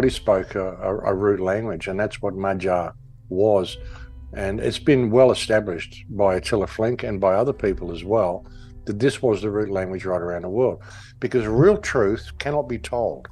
spoke a root language, and that's what Magyar was. And it's been well established by Attila Flink and by other people as well that this was the root language right around the world, because real truth cannot be told.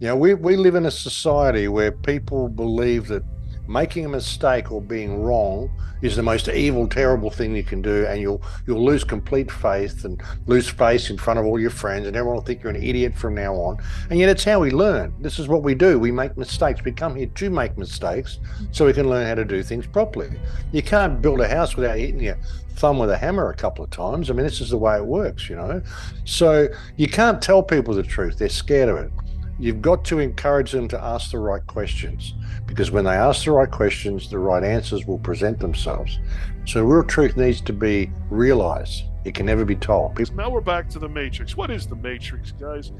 You know, we live in a society where people believe that making a mistake or being wrong is the most evil, terrible thing you can do, and you'll lose complete faith and lose face in front of all your friends, and everyone will think you're an idiot from now on. And yet it's how we learn. This is what we do. We make mistakes. We come here to make mistakes so we can learn how to do things properly. You can't build a house without hitting your thumb with a hammer a couple of times. I mean, this is the way it works, you know. So you can't tell people the truth. They're scared of it. You've got to encourage them to ask the right questions, because when they ask the right questions, the right answers will present themselves. So real truth needs to be realized. It can never be told. Now we're back to the Matrix. What is the Matrix, guys?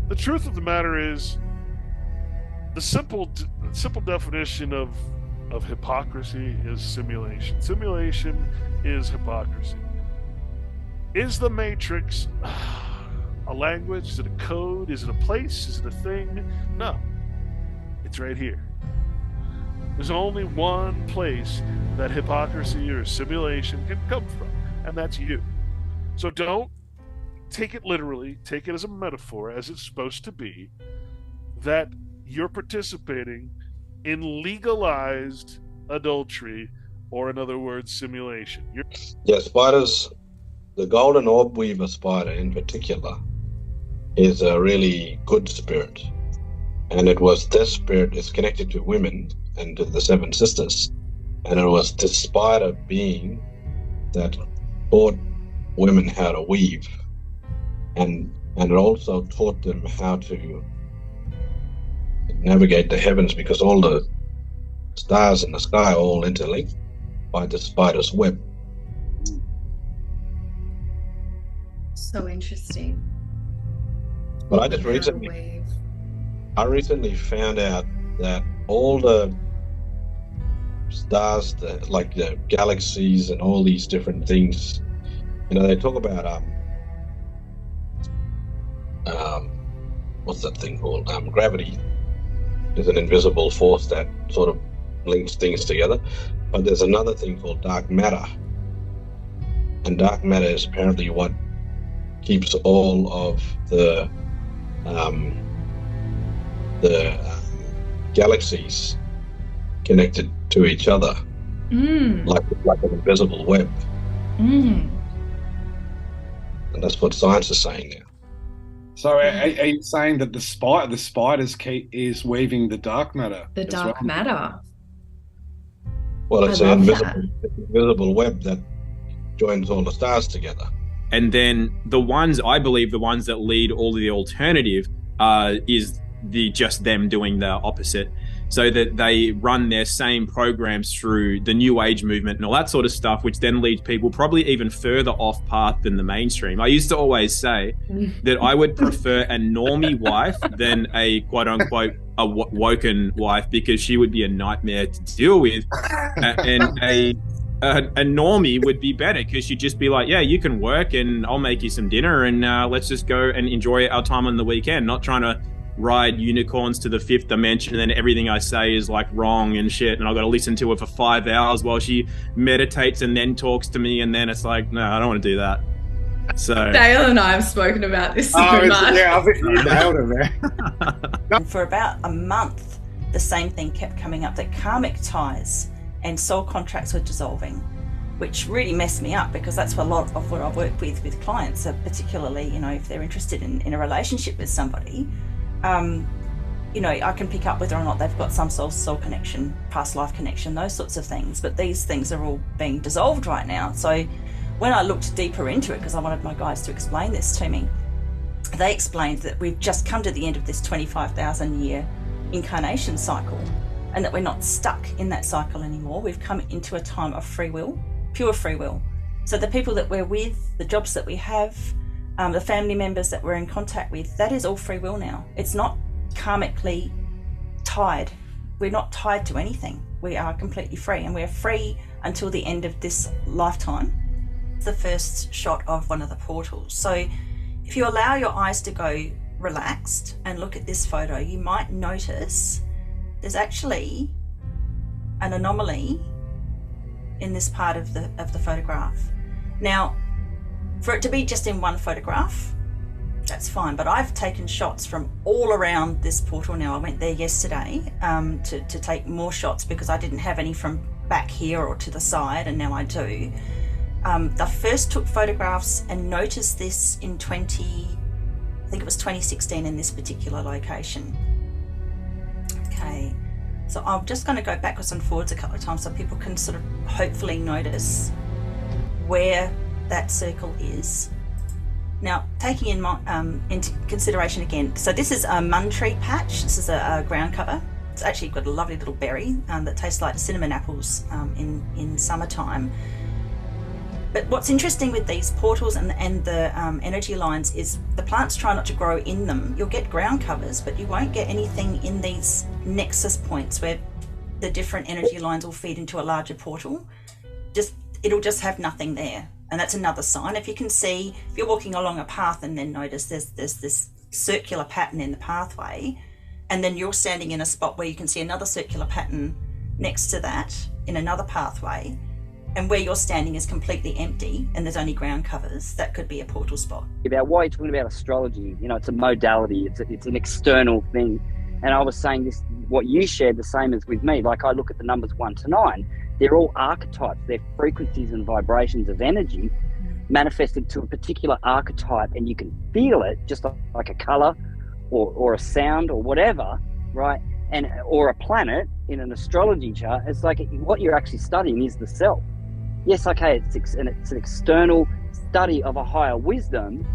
The truth of the matter is, the simple definition of hypocrisy is simulation. Simulation is hypocrisy. Is the Matrix a language? Is it a code? Is it a place? Is it a thing? No. It's right here. There's only one place that hypocrisy or simulation can come from, and that's you. So don't take it literally, take it as a metaphor, as it's supposed to be, that you're participating in legalized adultery, or in other words, simulation. Yeah, spiders, the golden orb weaver spider in particular, is a really good spirit. And it was this spirit is connected to women and to the seven sisters. And it was this spider being that taught women how to weave. And it also taught them how to navigate the heavens, because all the stars in the sky are all interlinked by the spider's web. So interesting. But I just recently found out that all the stars, like the galaxies and all these different things, you know, they talk about what's that thing called? Gravity is an invisible force that sort of links things together. But there's another thing called dark matter, and dark matter is apparently what keeps all of the galaxies connected to each other, like an invisible web. And that's what science is saying now. So are you saying that the spider's key is weaving the dark matter? The dark matter. Well, it's an invisible web that joins all the stars together. And then I believe the ones that lead all the alternative is just them doing the opposite, so that they run their same programs through the New Age movement and all that sort of stuff, which then leads people probably even further off path than the mainstream. I used to always say that I would prefer a normie wife than a quote unquote a woken wife, because she would be a nightmare to deal with, and a normie would be better, because she'd just be like, yeah, you can work and I'll make you some dinner, and let's just go and enjoy our time on the weekend, not trying to ride unicorns to the fifth dimension, and then everything I say is like wrong and shit, and I've got to listen to her for 5 hours while she meditates and then talks to me, and then it's like, no, I don't want to do that. So Dale and I have spoken about this so much. Yeah, I think you nailed it there. For about a month, the same thing kept coming up, that karmic ties and soul contracts were dissolving, which really messed me up, because that's what a lot of what I work with clients, particularly, you know, if they're interested in a relationship with somebody. You know, I can pick up whether or not they've got some soul connection, past life connection, those sorts of things. But these things are all being dissolved right now. So when I looked deeper into it, because I wanted my guys to explain this to me, they explained that we've just come to the end of this 25,000 year incarnation cycle, and that we're not stuck in that cycle anymore. We've come into a time of free will, pure free will. So the people that we're with, the jobs that we have, the family members that we're in contact with, that is all free will now. It's not karmically tied. We're not tied to anything. We are completely free, and we're free until the end of this lifetime. The first shot of one of the portals. So if you allow your eyes to go relaxed and look at this photo, you might notice there's actually an anomaly in this part of the photograph. Now, for it to be just in one photograph, that's fine, but I've taken shots from all around this portal now. I went there yesterday to take more shots because I didn't have any from back here or to the side, and now I do. I first took photographs and noticed this in I think it was 2016 in this particular location. Okay, so I'm just going to go backwards and forwards a couple of times so people can sort of hopefully notice where that circle is. Now, taking into consideration again, so this is a Muntree patch. This is a ground cover. It's actually got a lovely little berry that tastes like cinnamon apples in summertime. But what's interesting with these portals and the energy lines is the plants try not to grow in them. You'll get ground covers, but you won't get anything in these nexus points where the different energy lines will feed into a larger portal. It'll just have nothing there. And that's another sign. If you can see, if you're walking along a path and then notice there's this circular pattern in the pathway, and then you're standing in a spot where you can see another circular pattern next to that in another pathway, and where you're standing is completely empty and there's only ground covers, that could be a portal spot. About why you're talking about astrology, it's a modality, it's an external thing. And I was saying this, what you shared, the same as with me. Like, I look at the numbers 1 to 9, they're all archetypes, they're frequencies and vibrations of energy manifested to a particular archetype, and you can feel it just like a color or a sound or whatever, right? And or a planet in an astrology chart. It's like what you're actually studying is the self. Yes, okay, it's an external study of a higher wisdom,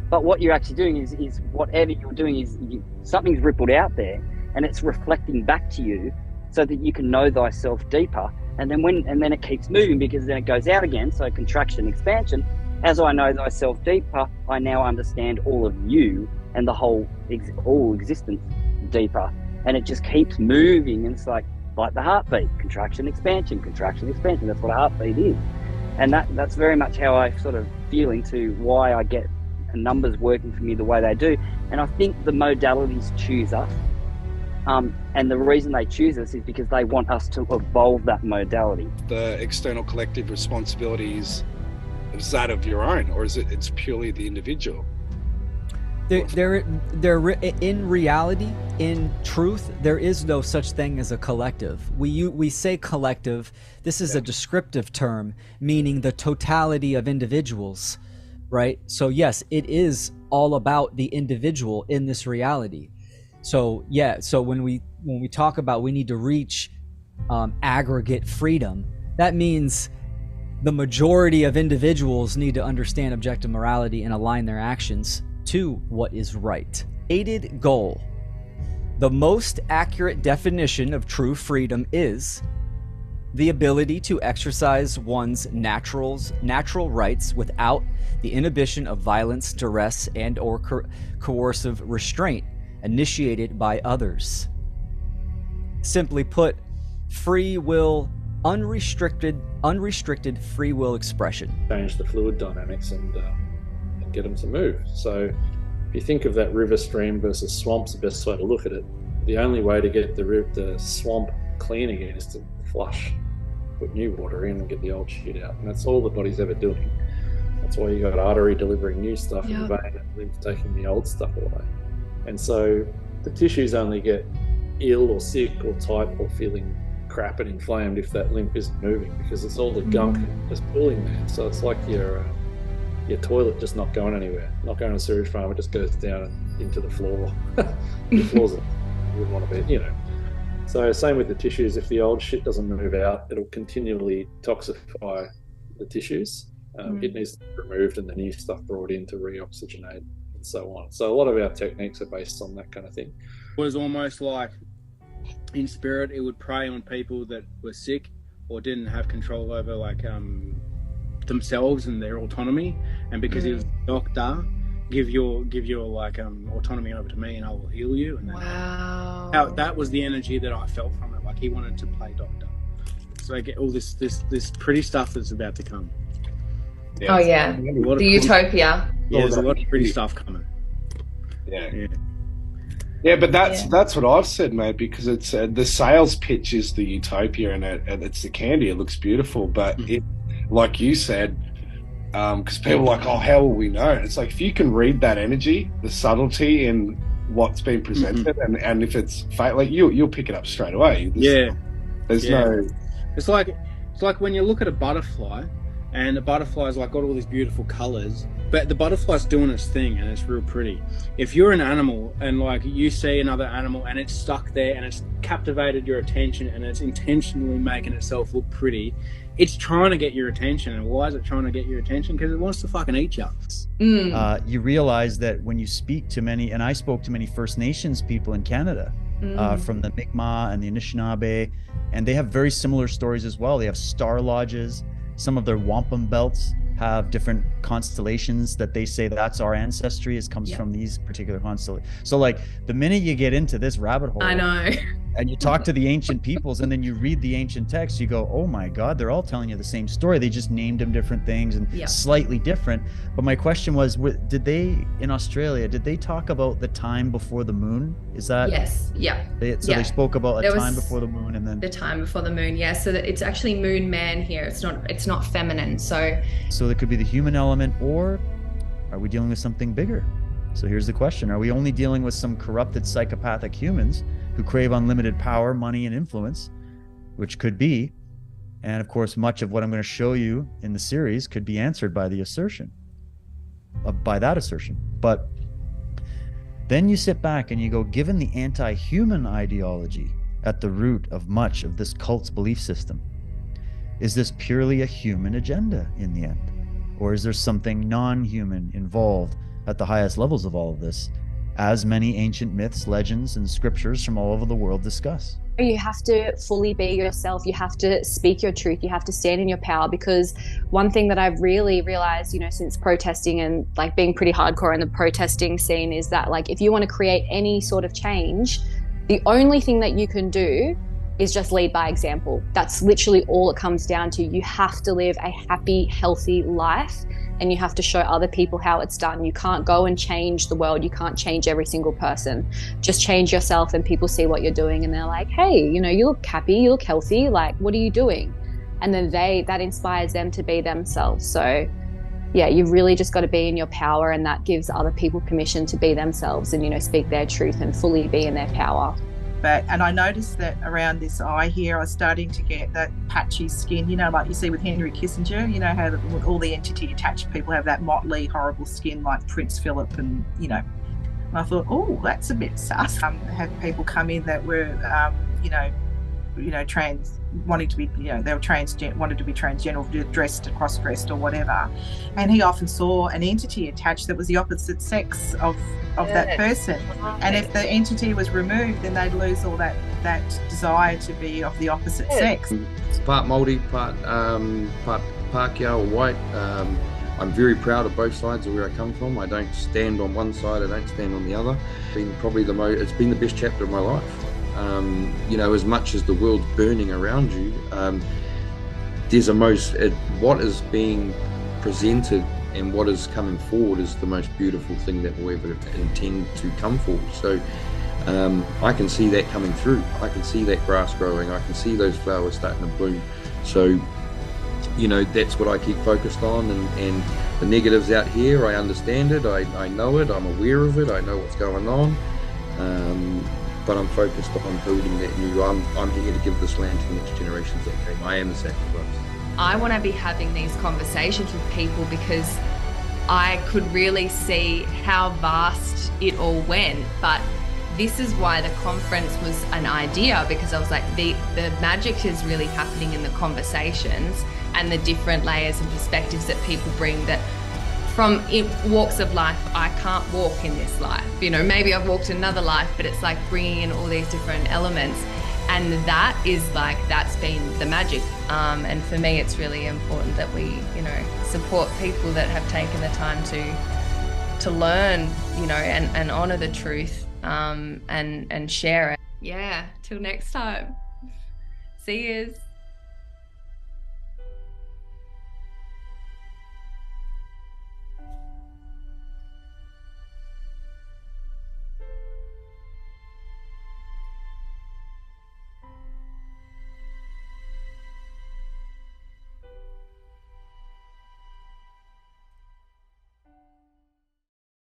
but what you're actually doing is whatever you're doing is something's rippled out there, and it's reflecting back to you so that you can know thyself deeper. And then it keeps moving, because then it goes out again. So contraction, expansion. As I know thyself deeper, I now understand all of you and the whole all existence deeper. And it just keeps moving. And it's like the heartbeat, contraction, expansion, contraction, expansion. That's what a heartbeat is. And that's very much how I sort of feel into why I get numbers working for me the way they do. And I think the modalities choose us. And the reason they choose us is because they want us to evolve that modality. The external collective responsibility is that of your own, or is it's purely the individual? There, in reality, in truth, there is no such thing as a collective. We say collective. This is a descriptive term, meaning the totality of individuals, right? So yes, it is all about the individual in this reality. So yeah, so when we talk about we need to reach aggregate freedom, that means the majority of individuals need to understand objective morality and align their actions to what is right. Stated goal. The most accurate definition of true freedom is the ability to exercise one's natural rights without the inhibition of violence, duress, and or coercive restraint initiated by others. Simply put, free will, unrestricted free will expression. Change the fluid dynamics and get them to move. So if you think of that river, stream versus swamp's the best way to look at it. The only way to get the swamp clean again is to flush, put new water in and get the old shit out. And that's all the body's ever doing. That's why you got artery delivering new stuff in the vein and lymph taking the old stuff away. And so the tissues only get ill or sick or tight or feeling crap and inflamed if that lymph isn't moving, because it's all the gunk just pulling there. So it's like your toilet just not going anywhere, not going to a sewage farm. It just goes down into the floor. The floors that you wouldn't want to be, So same with the tissues. If the old shit doesn't move out, it'll continually toxify the tissues. It needs to be removed and the new stuff brought in to reoxygenate and so on. So a lot of our techniques are based on that kind of thing. It was almost like in spirit it would prey on people that were sick or didn't have control over themselves and their autonomy, and because he was a doctor, give your autonomy over to me and I will heal you. And that was the energy that I felt from it. Like he wanted to play doctor. So I get all this pretty stuff that's about to come. Yeah, the utopia. Yeah, there's a lot of pretty stuff coming. Yeah. Yeah, but that's what I've said, mate. Because it's the sales pitch is the utopia, and it's the candy. It looks beautiful, but it, like you said, because people are like, oh, how will we know? It's like if you can read that energy, the subtlety in what's been presented, and if it's fake, like you'll pick it up straight away. There's no. It's like when you look at a butterfly, and the butterfly's like got all these beautiful colors, but the butterfly's doing its thing and it's real pretty. If you're an animal and like you see another animal and it's stuck there and it's captivated your attention and it's intentionally making itself look pretty, it's trying to get your attention. And why is it trying to get your attention? Because it wants to fucking eat you. You realize that when you speak to many, and I spoke to many First Nations people in Canada, from the Mi'kmaq and the Anishinaabe, and they have very similar stories as well. They have star lodges. Some of their wampum belts have different constellations that they say that's our ancestry. It comes from these particular constellations. So like the minute you get into this rabbit hole, I know, and you talk to the ancient peoples and then you read the ancient texts, you go, oh my God, they're all telling you the same story. They just named them different things and slightly different. But my question was, did they, in Australia, did they talk about the time before the moon? Is that? Yes. Yeah. They spoke about a time before the moon, and then the time before the moon. Yeah. So that it's actually moon man here. It's not feminine. So there could be the human element, or are we dealing with something bigger? So here's the question. Are we only dealing with some corrupted psychopathic humans who crave unlimited power, money, and influence, which could be, and of course, much of what I'm going to show you in the series could be answered by the assertion, by that assertion. But then you sit back and you go, given the anti-human ideology at the root of much of this cult's belief system, is this purely a human agenda in the end? Or is there something non-human involved at the highest levels of all of this, as many ancient myths, legends, and scriptures from all over the world discuss? You have to fully be yourself. You have to speak your truth. You have to stand in your power, because one thing that I've really realized, since protesting and like being pretty hardcore in the protesting scene, is that like if you want to create any sort of change, the only thing that you can do is just lead by example. That's literally all it comes down to. You have to live a happy, healthy life, and you have to show other people how it's done. You can't go and change the world. You can't change every single person. Just change yourself, and people see what you're doing and they're like, hey, you look happy, you look healthy, like, what are you doing? And then that inspires them to be themselves. So yeah, you've really just got to be in your power, and that gives other people permission to be themselves and, speak their truth and fully be in their power. And I noticed that around this eye here, I was starting to get that patchy skin, like you see with Henry Kissinger, how all the entity attached people have that motley, horrible skin like Prince Philip, and, and I thought, oh, that's a bit sus. Had people come in that were, trans, wanting to be, they were wanted to be transgender, dressed, cross-dressed or whatever. And he often saw an entity attached that was the opposite sex of that person. And if the entity was removed, then they'd lose all that desire to be of the opposite sex. It's part Māori, part Pākehā or white. I'm very proud of both sides of where I come from. I don't stand on one side, I don't stand on the other. It's been probably it's been the best chapter of my life. As much as the world's burning around you, what is being presented and what is coming forward is the most beautiful thing that will ever intend to come forward. So I can see that coming through. I can see that grass growing. I can see those flowers starting to bloom. So, that's what I keep focused on. And the negatives out here, I understand it. I know it. I'm aware of it. I know what's going on. But I'm focused on building that new. I'm here to give this land to the next generations that came. I am the sacrifice. I want to be having these conversations with people because I could really see how vast it all went. But this is why the conference was an idea, because I was like, the magic is really happening in the conversations and the different layers and perspectives that people bring, that from walks of life, I can't walk in this life. Maybe I've walked another life, but it's like bringing in all these different elements. And that's been the magic. And for me, it's really important that we, support people that have taken the time to learn, and honor the truth, and share it. Yeah, till next time. See yous.